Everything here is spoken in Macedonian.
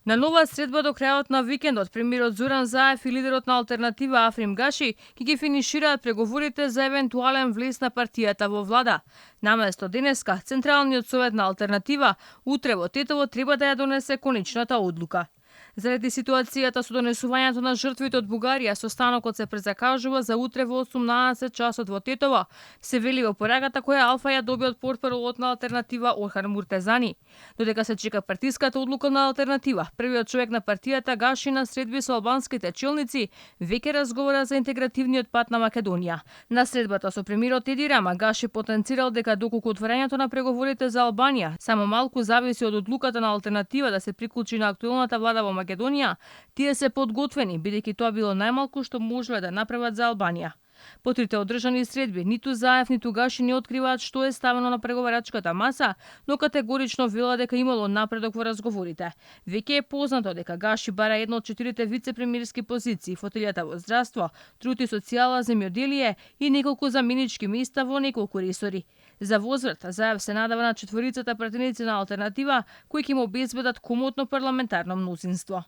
На нова средба до крајот на викендот, премиерот Зоран Заев и лидерот на Алтернатива Африм Гаши ќе ги финишираат преговорите за евентуален влез на партијата во влада. Наместо денеска, Централниот совет на Алтернатива утре во Тетово треба да ја донесе конечната одлука. Заради ситуацијата со донесувањето на жртвите од Бугарија, состанокот се презакажува за утре во 18 часот во Тетово, се вели во пораката која Алфа ја доби од портпаролот на Алтернатива Орхан Муртезани. Додека се чека партиската одлука на Алтернатива, првиот човек на партијата Гаши на средби со албанските челници веќе разговара за интегративниот пат на Македонија. На средбата со премиерот Еди Рама, Гаши потенцирал дека доколку отворањето на преговорите за Албанија само малку зависи од одлуката на Алтернатива да се приклучи на актуелната влада во Македонија, тие се подготвени, бидејќи тоа било најмалку што можеле да направат за Албанија. По трите одржани средби, ниту Заев, ниту Гаши не откриваат што е ставено на преговарачката маса, но категорично велат дека имало напредок во разговорите. Веќе е познато дека Гаши бара едно од 4 вице-премиерски позиции, фотелјата во здравство, труд и социјала, земјоделие и неколку заменички места во неколку ресори. За возврат, Заев се надава на четворицата пратеници на Алтернатива, кои ќе му обезбедат комотно парламентарно мнозинство.